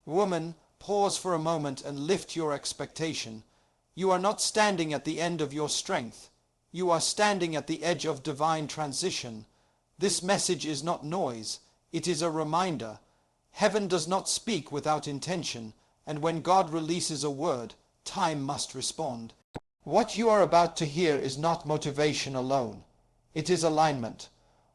Woman, pause for a moment and lift your expectation. You are not standing at the end of your strength. You are standing at the edge of divine transition. This message is not noise. It is a reminder. Heaven does not speak without intention, and when God releases a word, time must respond. What you are about to hear is not motivation alone. It is alignment.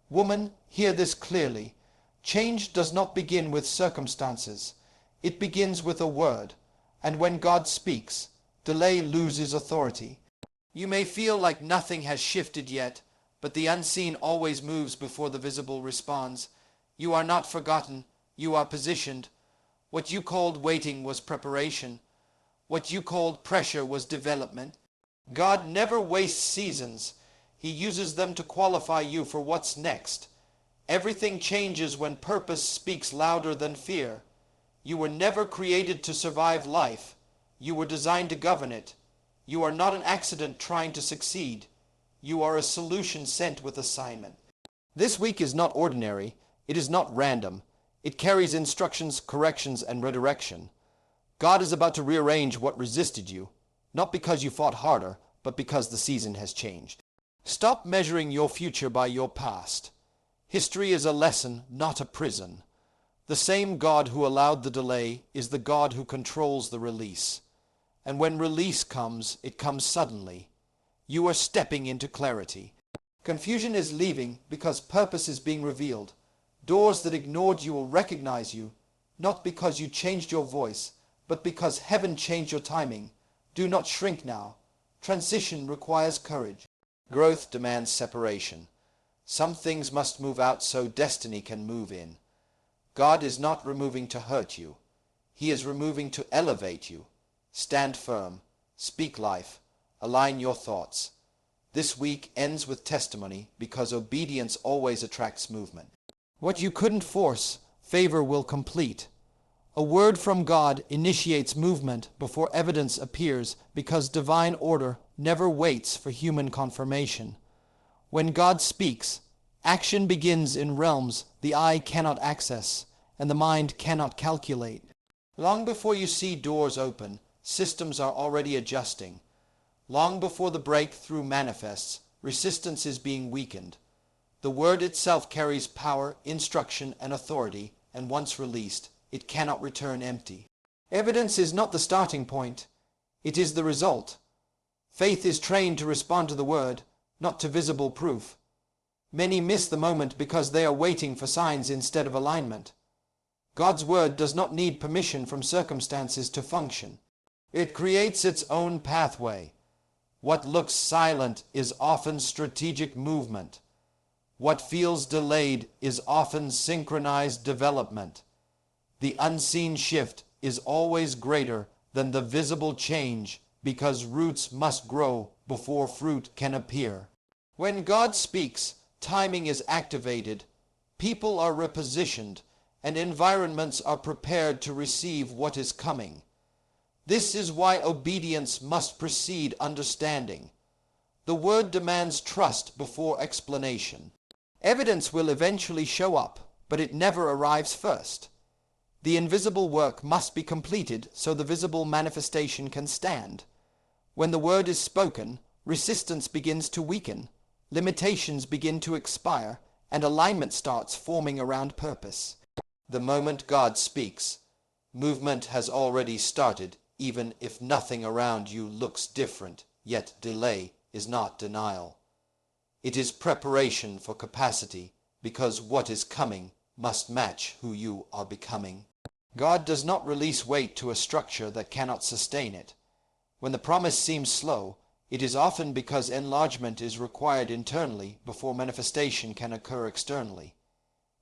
Woman, hear this clearly. Change does not begin with circumstances. It begins with a word, and when God speaks, delay loses authority. You may feel like nothing has shifted yet, but the unseen always moves before the visible responds. You are not forgotten. You are positioned. What you called waiting was preparation. What you called pressure was development. God never wastes seasons. He uses them to qualify you for what's next. Everything changes when purpose speaks louder than fear. You were never created to survive life. You were designed to govern it. You are not an accident trying to succeed. You are a solution sent with assignment. This week is not ordinary. It is not random. It carries instructions, corrections, and redirection. God is about to rearrange what resisted you, not because you fought harder, but because the season has changed. Stop measuring your future by your past. History is a lesson, not a prison. The same God who allowed the delay is the God who controls the release. And when release comes, it comes suddenly. You are stepping into clarity. Confusion is leaving because purpose is being revealed. Doors that ignored you will recognize you, not because you changed your voice, but because heaven changed your timing. Do not shrink now. Transition requires courage. Growth demands separation. Some things must move out so destiny can move in. God is not removing to hurt you. He is removing to elevate you. Stand firm. Speak life. Align your thoughts. This week ends with testimony because obedience always attracts movement. What you couldn't force, favor will complete. A word from God initiates movement before evidence appears because divine order never waits for human confirmation. When God speaks, action begins in realms the eye cannot access and the mind cannot calculate. Long before you see doors open, systems are already adjusting. Long before the breakthrough manifests, resistance is being weakened. The word itself carries power, instruction, and authority, and once released, it cannot return empty. Evidence is not the starting point. It is the result. Faith is trained to respond to the word, not to visible proof. Many miss the moment because they are waiting for signs instead of alignment. God's word does not need permission from circumstances to function. It creates its own pathway. What looks silent is often strategic movement. What feels delayed is often synchronized development. The unseen shift is always greater than the visible change because roots must grow before fruit can appear. When God speaks, timing is activated, people are repositioned, and environments are prepared to receive what is coming. This is why obedience must precede understanding. The word demands trust before explanation. Evidence will eventually show up, but it never arrives first. The invisible work must be completed so the visible manifestation can stand. When the word is spoken, resistance begins to weaken, limitations begin to expire, and alignment starts forming around purpose. The moment God speaks, movement has already started, even if nothing around you looks different, yet delay is not denial. It is preparation for capacity, because what is coming must match who you are becoming. God does not release weight to a structure that cannot sustain it. When the promise seems slow, it is often because enlargement is required internally before manifestation can occur externally.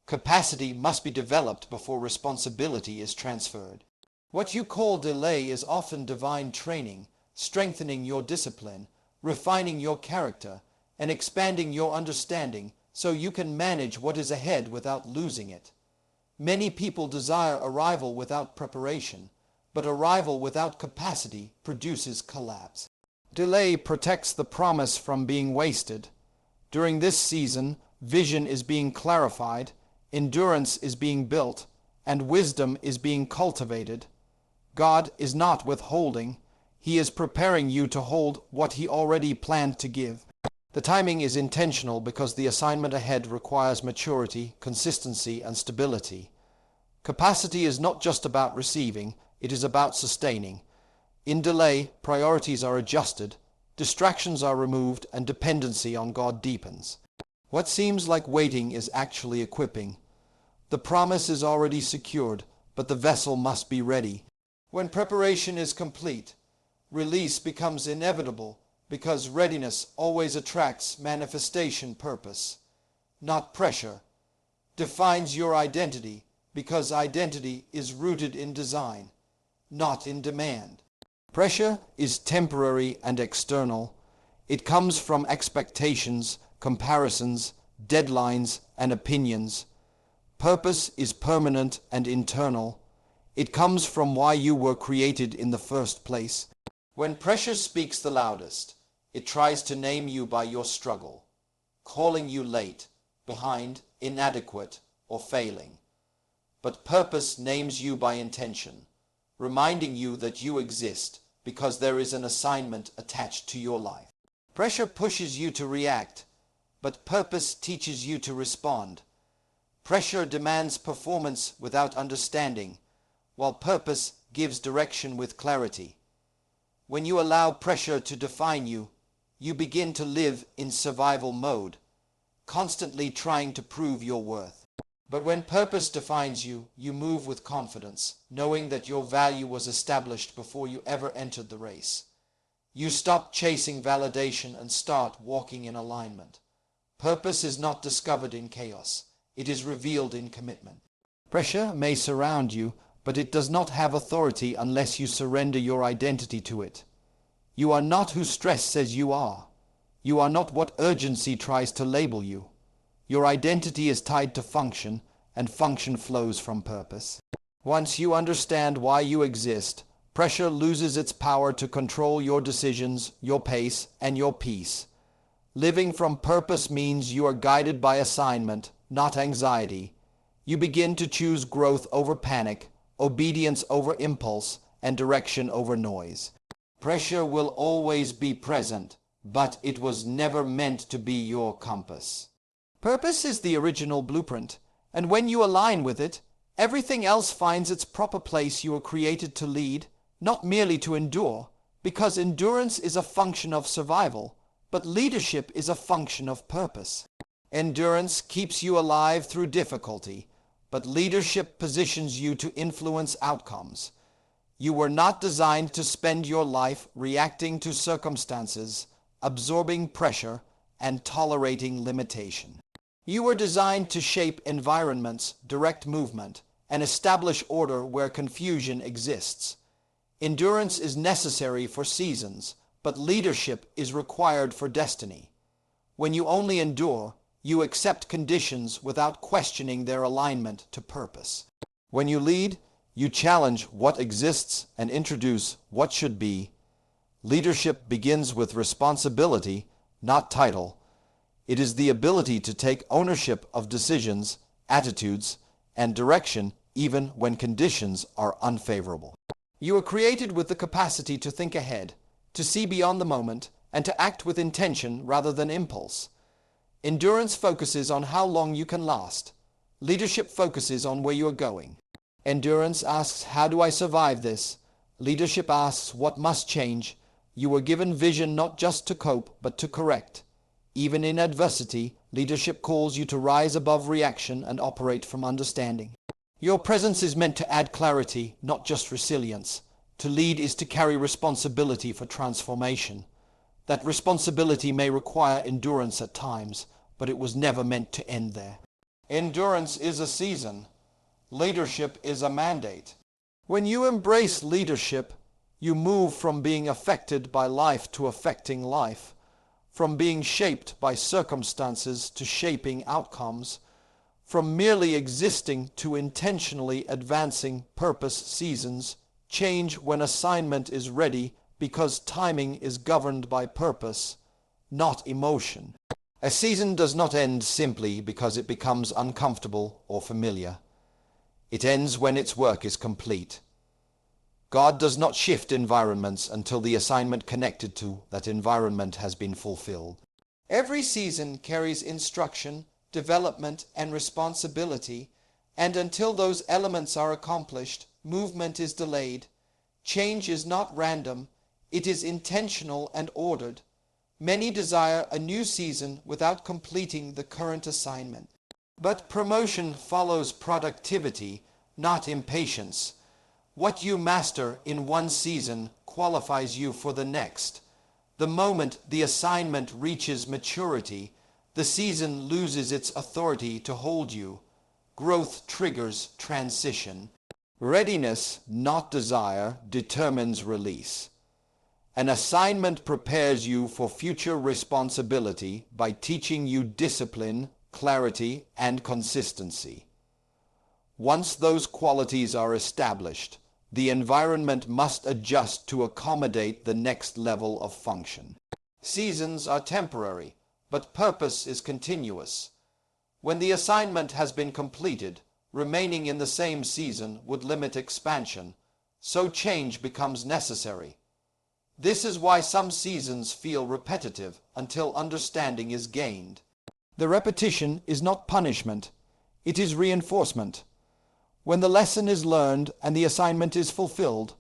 Capacity must be developed before responsibility is transferred. What you call delay is often divine training, strengthening your discipline, refining your character, and expanding your understanding so you can manage what is ahead without losing it. Many people desire arrival without preparation, but arrival without capacity produces collapse. Delay protects the promise from being wasted. During this season, vision is being clarified, endurance is being built, and wisdom is being cultivated. God is not withholding. He is preparing you to hold what He already planned to give. The timing is intentional because the assignment ahead requires maturity, consistency, and stability. Capacity is not just about receiving, it is about sustaining. In delay, priorities are adjusted, distractions are removed, and dependency on God deepens. What seems like waiting is actually equipping. The promise is already secured, but the vessel must be ready. When preparation is complete, release becomes inevitable because readiness always attracts manifestation purpose, not pressure. Defines your identity because identity is rooted in design, not in demand. Pressure is temporary and external. It comes from expectations, comparisons, deadlines, and opinions. Purpose is permanent and internal. It comes from why you were created in the first place. When pressure speaks the loudest, it tries to name you by your struggle, calling you late, behind, inadequate, or failing. But purpose names you by intention, reminding you that you exist because there is an assignment attached to your life. Pressure pushes you to react, but purpose teaches you to respond. Pressure demands performance without understanding, while purpose gives direction with clarity. When you allow pressure to define you, you begin to live in survival mode, constantly trying to prove your worth. But when purpose defines you, you move with confidence, knowing that your value was established before you ever entered the race. You stop chasing validation and start walking in alignment. Purpose is not discovered in chaos. It is revealed in commitment. Pressure may surround you, but it does not have authority unless you surrender your identity to it. You are not who stress says you are. You are not what urgency tries to label you. Your identity is tied to function, and function flows from purpose. Once you understand why you exist, pressure loses its power to control your decisions, your pace, and your peace. Living from purpose means you are guided by assignment, not anxiety. You begin to choose growth over panic, obedience over impulse, and direction over noise. Pressure will always be present, but it was never meant to be your compass. Purpose is the original blueprint, and when you align with it, everything else finds its proper place. You were created to lead, not merely to endure, because endurance is a function of survival, but leadership is a function of purpose. Endurance keeps you alive through difficulty, but leadership positions you to influence outcomes. You were not designed to spend your life reacting to circumstances, absorbing pressure, and tolerating limitation. You were designed to shape environments, direct movement, and establish order where confusion exists. Endurance is necessary for seasons, but leadership is required for destiny. When you only endure, you accept conditions without questioning their alignment to purpose. When you lead, you challenge what exists and introduce what should be. Leadership begins with responsibility, not title. It is the ability to take ownership of decisions, attitudes, and direction even when conditions are unfavorable. You were created with the capacity to think ahead, to see beyond the moment, and to act with intention rather than impulse. Endurance focuses on how long you can last. Leadership focuses on where you are going. Endurance asks, how do I survive this? Leadership asks, what must change? You were given vision not just to cope, but to correct. Even in adversity, leadership calls you to rise above reaction and operate from understanding. Your presence is meant to add clarity, not just resilience. To lead is to carry responsibility for transformation. That responsibility may require endurance at times, but it was never meant to end there. Endurance is a season. Leadership is a mandate. When you embrace leadership, you move from being affected by life to affecting life, from being shaped by circumstances to shaping outcomes, from merely existing to intentionally advancing purpose. Seasons change when assignment is ready because timing is governed by purpose, not emotion. A season does not end simply because it becomes uncomfortable or familiar. It ends when its work is complete. God does not shift environments until the assignment connected to that environment has been fulfilled. Every season carries instruction, development, and responsibility, and until those elements are accomplished, movement is delayed. Change is not random, it is intentional and ordered. Many desire a new season without completing the current assignment. But promotion follows productivity, not impatience. What you master in one season qualifies you for the next. The moment the assignment reaches maturity, the season loses its authority to hold you. Growth triggers transition. Readiness, not desire, determines release. An assignment prepares you for future responsibility by teaching you discipline, clarity, and consistency. Once those qualities are established, the environment must adjust to accommodate the next level of function. Seasons are temporary, but purpose is continuous. When the assignment has been completed, remaining in the same season would limit expansion, so change becomes necessary. This is why some seasons feel repetitive until understanding is gained. The repetition is not punishment, it is reinforcement. When the lesson is learned and the assignment is fulfilled,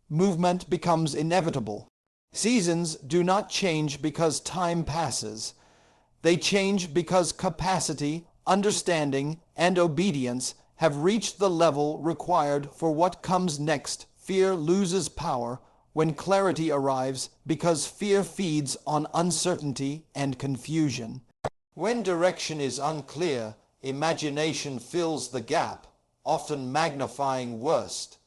movement becomes inevitable. Seasons do not change because time passes. They change because capacity, understanding, and obedience have reached the level required for what comes next. Fear loses power when clarity arrives because fear feeds on uncertainty and confusion. When direction is unclear, imagination fills the gap, often magnifying worst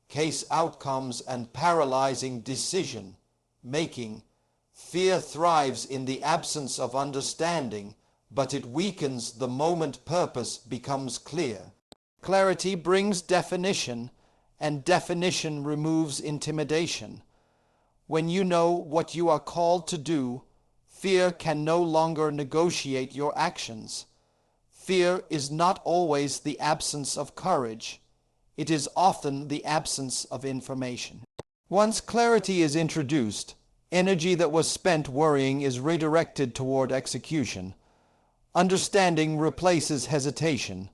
case outcomes and paralyzing decision making. Fear thrives in the absence of understanding, but it weakens the moment purpose becomes clear. Clarity brings definition, and definition removes intimidation. When you know what you are called to do, fear can no longer negotiate your actions. Fear is not always the absence of courage. It is often the absence of information. Once clarity is introduced, energy that was spent worrying is redirected toward execution. Understanding replaces hesitation.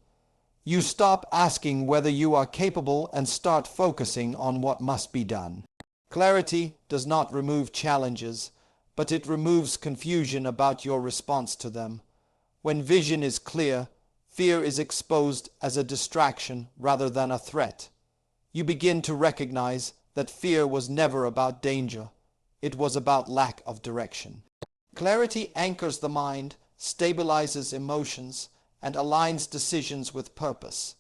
You stop asking whether you are capable and start focusing on what must be done. Clarity does not remove challenges, but it removes confusion about your response to them. When vision is clear, fear is exposed as a distraction rather than a threat. You begin to recognize that fear was never about danger. It was about lack of direction. Clarity anchors the mind, stabilizes emotions, and aligns decisions with purpose.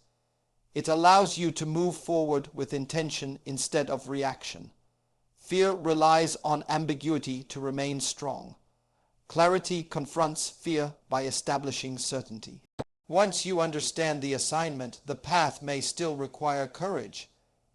It allows you to move forward with intention instead of reaction. Fear relies on ambiguity to remain strong. Clarity confronts fear by establishing certainty. Once you understand the assignment, the path may still require courage,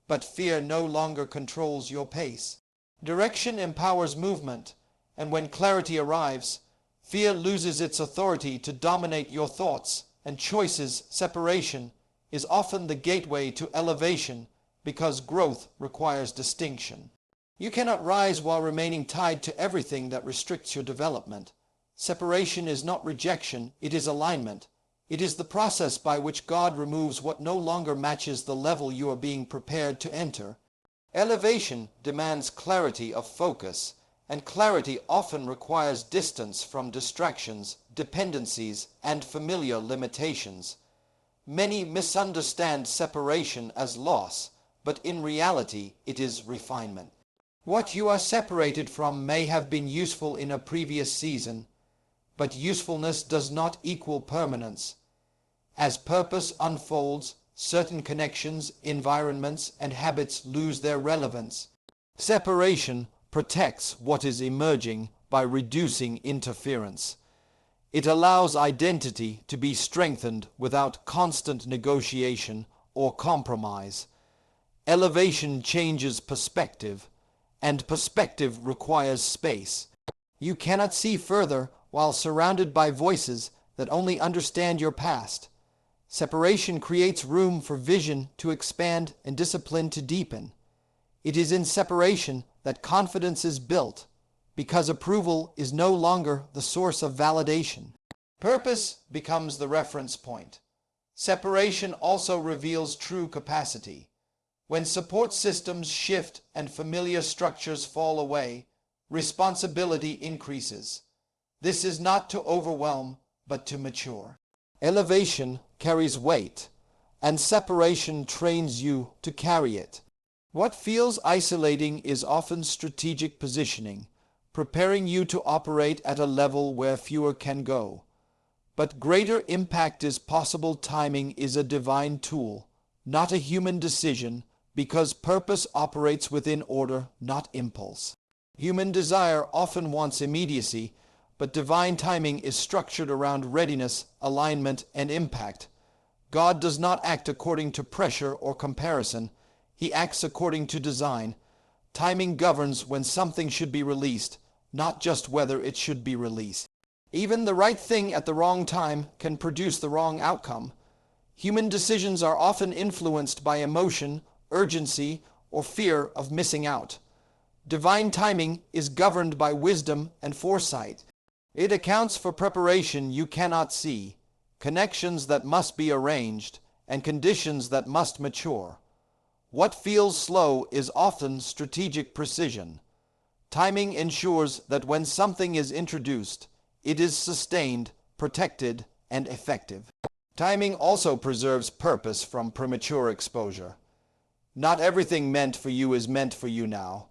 but fear no longer controls your pace. Direction empowers movement, and when clarity arrives, fear loses its authority to dominate your thoughts and choices. Separation is often the gateway to elevation because growth requires distinction. You cannot rise while remaining tied to everything that restricts your development. Separation is not rejection, it is alignment. It is the process by which God removes what no longer matches the level you are being prepared to enter. Elevation demands clarity of focus, and clarity often requires distance from distractions, dependencies, and familiar limitations. Many misunderstand separation as loss, but in reality it is refinement. What you are separated from may have been useful in a previous season, but usefulness does not equal permanence. As purpose unfolds, certain connections, environments, and habits lose their relevance. Separation protects what is emerging by reducing interference. It allows identity to be strengthened without constant negotiation or compromise. Elevation changes perspective, and perspective requires space. You cannot see further while surrounded by voices that only understand your past. Separation creates room for vision to expand and discipline to deepen. It is in separation that confidence is built, because approval is no longer the source of validation. Purpose becomes the reference point. Separation also reveals true capacity. When support systems shift and familiar structures fall away, responsibility increases. This is not to overwhelm, but to mature. Elevation carries weight, and separation trains you to carry it. What feels isolating is often strategic positioning, preparing you to operate at a level where fewer can go. But greater impact is possible. Timing is a divine tool, not a human decision, because purpose operates within order, not impulse. Human desire often wants immediacy, but divine timing is structured around readiness, alignment, and impact. God does not act according to pressure or comparison. He acts according to design. Timing governs when something should be released, not just whether it should be released. Even the right thing at the wrong time can produce the wrong outcome. Human decisions are often influenced by emotion, urgency, or fear of missing out. Divine timing is governed by wisdom and foresight. It accounts for preparation you cannot see, connections that must be arranged, and conditions that must mature. What feels slow is often strategic precision. Timing ensures that when something is introduced, it is sustained, protected, and effective. Timing also preserves purpose from premature exposure. Not everything meant for you is meant for you now.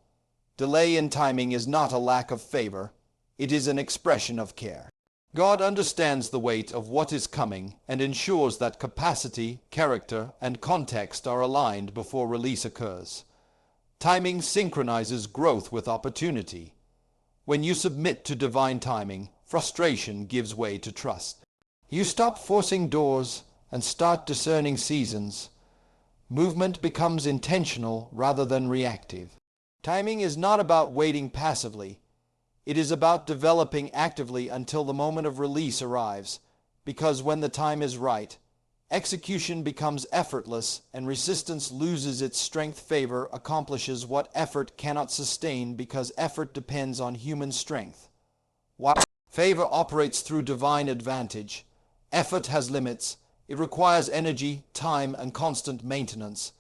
Delay in timing is not a lack of favor. It is an expression of care. God understands the weight of what is coming and ensures that capacity, character, and context are aligned before release occurs. Timing synchronizes growth with opportunity. When you submit to divine timing, frustration gives way to trust. You stop forcing doors and start discerning seasons. Movement becomes intentional rather than reactive. Timing is not about waiting passively. It is about developing actively until the moment of release arrives, because when the time is right, execution becomes effortless and resistance loses its strength. Favor accomplishes what effort cannot sustain because effort depends on human strength. While favor operates through divine advantage, effort has limits. It requires energy, time, and constant maintenance.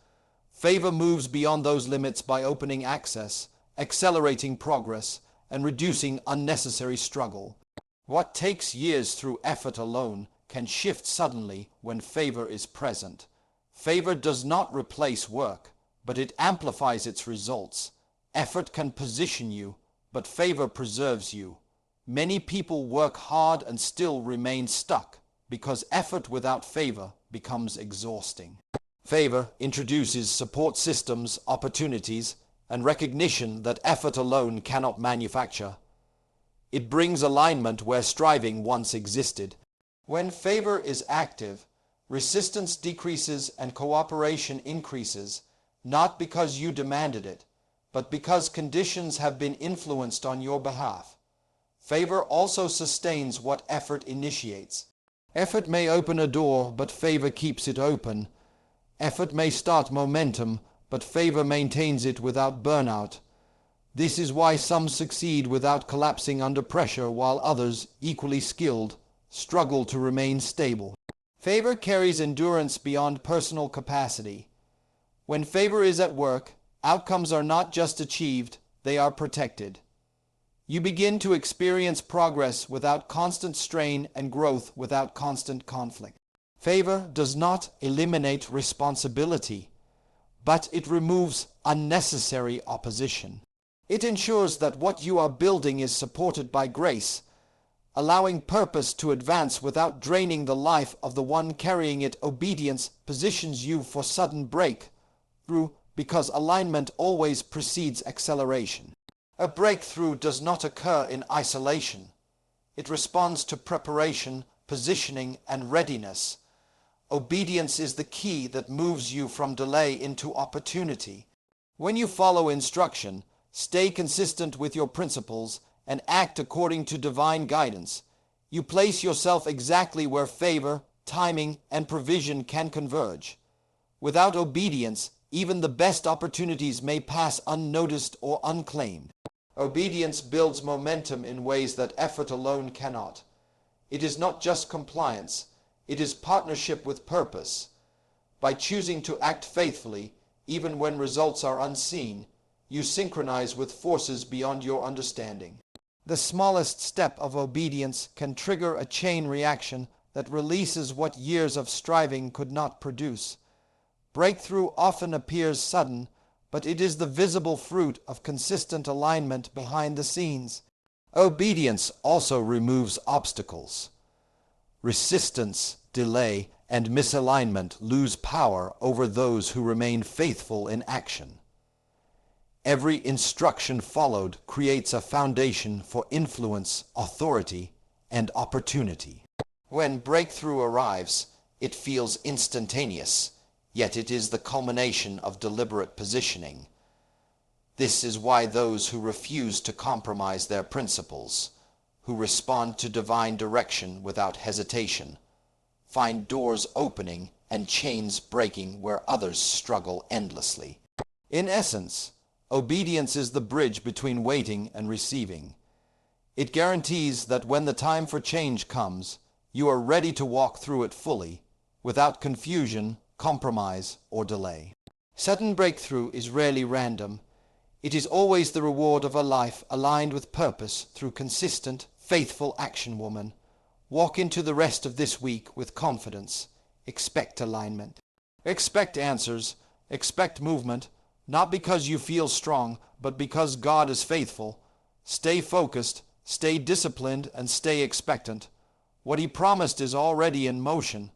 Favor moves beyond those limits by opening access, accelerating progress, and reducing unnecessary struggle. What takes years through effort alone can shift suddenly when favor is present. Favor does not replace work, but it amplifies its results. Effort can position you, but favor preserves you. Many people work hard and still remain stuck because effort without favor becomes exhausting. Favor introduces support systems, opportunities, and recognition that effort alone cannot manufacture. It brings alignment where striving once existed. When favor is active, resistance decreases and cooperation increases, not because you demanded it, but because conditions have been influenced on your behalf. Favor also sustains what effort initiates. Effort may open a door, but favor keeps it open. Effort may start momentum, but favor maintains it without burnout. This is why some succeed without collapsing under pressure, while others, equally skilled, struggle to remain stable. Favor carries endurance beyond personal capacity. When favor is at work, outcomes are not just achieved, they are protected. You begin to experience progress without constant strain and growth without constant conflict. Favor does not eliminate responsibility, but it removes unnecessary opposition. It ensures that what you are building is supported by grace, allowing purpose to advance without draining the life of the one carrying it. Obedience positions you for sudden breakthrough because alignment always precedes acceleration. A breakthrough does not occur in isolation. It responds to preparation, positioning, and readiness. Obedience is the key that moves you from delay into opportunity. When you follow instruction, stay consistent with your principles, and act according to divine guidance, you place yourself exactly where favor, timing, and provision can converge. Without obedience, even the best opportunities may pass unnoticed or unclaimed. Obedience builds momentum in ways that effort alone cannot. It is not just compliance, it is partnership with purpose. By choosing to act faithfully, even when results are unseen, you synchronize with forces beyond your understanding. The smallest step of obedience can trigger a chain reaction that releases what years of striving could not produce. Breakthrough often appears sudden, but it is the visible fruit of consistent alignment behind the scenes. Obedience also removes obstacles. Resistance, delay, and misalignment lose power over those who remain faithful in action. Every instruction followed creates a foundation for influence, authority, and opportunity. When breakthrough arrives, it feels instantaneous, yet it is the culmination of deliberate positioning. This is why those who refuse to compromise their principles, who respond to divine direction without hesitation, find doors opening and chains breaking where others struggle endlessly. In essence, obedience is the bridge between waiting and receiving. It guarantees that when the time for change comes, you are ready to walk through it fully, without confusion, compromise, or delay. Sudden breakthrough is rarely random. It is always the reward of a life aligned with purpose through consistent, faithful action, woman. Walk into the rest of this week with confidence. Expect alignment. Expect answers. Expect movement. Not because you feel strong, but because God is faithful. Stay focused, stay disciplined, and stay expectant. What He promised is already in motion.